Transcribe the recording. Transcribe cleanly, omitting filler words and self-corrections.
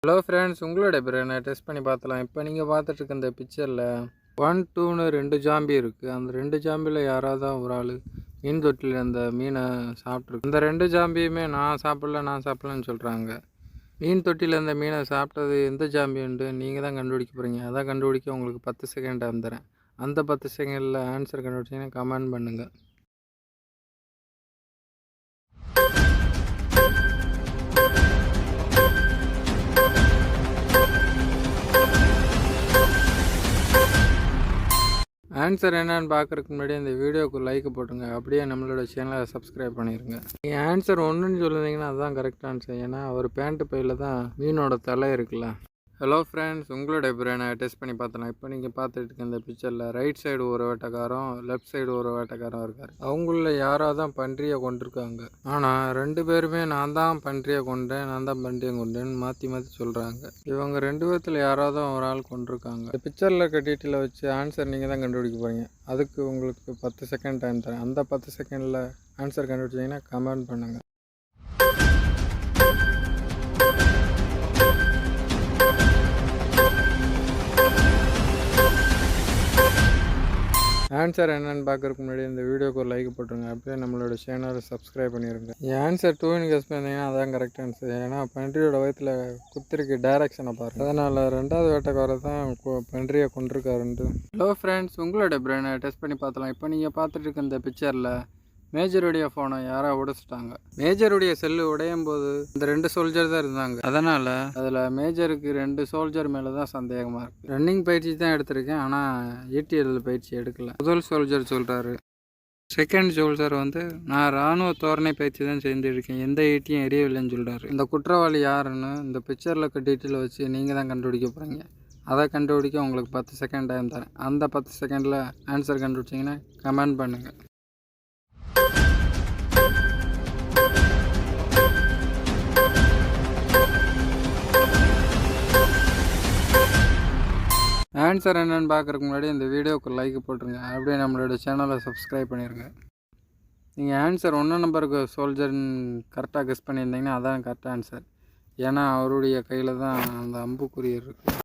Hello friends, உங்களோட பிரெயினை test பண்ணி பார்த்தலாம். இப்போ நீங்கள் பார்த்துட்டு இருக்க இந்த பிக்சரில் 1, 2ன்னு 2 ஜாம்பி இருக்குது. அந்த 2 ஜாம்பியில் யாராவது ஒரு ஆள் மீன் தொட்டியில் அந்த மீனை சாப்பிட்ருக்கு. அந்த 2 ஜாம்பியுமே நான் சாப்பிட்லன்னு சொல்கிறாங்க. மீன் தொட்டியில் அந்த மீனை சாப்பிட்டது எந்த ஜாம்பின்ட்டு நீங்கள் தான் கண்டுபிடிக்க போகிறீங்க. அதை கண்டுபிடிக்க உங்களுக்கு 10 செகண்ட் டைம் தரேன். அந்த 10 செகண்டில் ஆன்சர் கண்டுபிடிச்சிங்கன்னா கமெண்ட் பண்ணுங்கள். ஆன்சர் என்னன்னு பார்க்குறதுக்கு முன்னாடி இந்த வீடியோவுக்கு லைக் போட்டுருங்க. அப்படியே நம்மளோட சேனலை சப்ஸ்கிரைப் பண்ணிடுங்க. நீங்கள் ஆன்சர் ஒன்றுன்னு சொல்லுறீங்கன்னா அதுதான் கரெக்ட் ஆன்சர். ஏன்னா அவர் பேண்ட்டு பையில் தான் மீனோட தலை இருக்குல்ல. ஹலோ ஃப்ரெண்ட்ஸ், உங்களோட பிரெயினை டெஸ்ட் பண்ணி பார்த்தலாம். இப்போ நீங்கள் பார்த்துட்டு இருக்க இந்த பிக்சரில் ரைட் சைடு ஒரு வேட்டைக்காரம், லெஃப்ட் சைடு ஒரு வேட்டைக்காரம் இருக்கார். அவங்கள யாராக தான் பன்றியை கொண்டிருக்காங்க. ஆனால் 2 பேருமே நான் தான் பன்றியை கொண்டேன்னு மாற்றி சொல்கிறாங்க. இவங்க 2 பேர்த்தில் யாராவது ஒரு ஆள் கொண்டிருக்காங்க. இந்த பிக்சரில் இருக்க டீட்டெயிலை வச்சு ஆன்சர் நீங்கள் தான் கண்டுபிடிக்க போகிறீங்க. அதுக்கு உங்களுக்கு 10 செகண்ட் டைம் தரேன். அந்த 10 செகண்டில் ஆன்சர் கண்டுபிடிச்சிங்கன்னா கமெண்ட் பண்ணுங்கள். ஆன்சர் என்னென்னு பார்க்குறதுக்கு முன்னாடி இந்த வீடியோக்கு ஒரு லைக் போட்டுருங்க. அப்படியே நம்மளோட சேனலை சப்ஸ்கிரைப் பண்ணிடுங்க. என் ஆன்சர் 2ன்னு கெஸ் பண்ணிங்கன்னா அதான் கரெக்ட் ஆன்சர். ஏன்னா பன்றியோட வயத்தில் குத்திருக்கு டைரக்ஷனை பாருங்கள். அதனால் 2வது வேட்டைக்காரர் தான் பன்றியை கொண்டிருக்காருன்ட்டு. ஹலோ ஃப்ரெண்ட்ஸ், உங்களோட பிரெயினை டெஸ்ட் பண்ணி பார்த்தலாம். இப்போ நீங்கள் பார்த்துட்டு இருக்க இந்த பிக்சரில் மேஜருடைய ஃபோனை யாராக உடைச்சிட்டாங்க. மேஜருடைய செல்லு உடையும் போது இந்த 2 சோல்ஜர் தான் இருந்தாங்க. அதனால் அதில் மேஜருக்கு 2 சோல்ஜர் மேலே தான் சந்தேகமாக இருக்குது. ரன்னிங் பயிற்சி தான் எடுத்திருக்கேன், ஆனால் ETL பயிற்சி எடுக்கல. முதல் சோல்ஜர் சொல்கிறாரு. செகண்ட் சோல்ஜர் நான் இராணுவ தோரணை பயிற்சி தான் செஞ்சுருக்கேன், எந்த ஈட்டியும் எரியவில்லைன்னு சொல்கிறாரு. இந்த குற்றவாளி யாருன்னு இந்த பிக்சரில் இருக்க டீட்டெயில் வச்சு நீங்கள் தான் கண்டுபிடிக்க போகிறீங்க. அதை கண்டுபிடிக்க உங்களுக்கு 10 செகண்ட் டைம் தரேன். அந்த 10 செகண்டில் ஆன்சர் கண்டுபிடிச்சிங்கன்னா கமெண்ட் பண்ணுங்கள். ஆன்சர் என்னென்னு பார்க்குறதுக்கு முன்னாடி இந்த வீடியோவுக்கு லைக் போட்டுருங்க. அப்படியே நம்மளோட சேனலை சப்ஸ்கிரைப் பண்ணிடுங்க. நீங்கள் ஆன்சர் 1 நம்பருக்கு சோல்ஜர்னு கரெக்டாக கெஸ் பண்ணியிருந்தீங்கன்னா அதான் கரெக்டாக ஆன்சர். ஏன்னா அவருடைய கையில் தான் அந்த அம்புக்குறி இருக்குது.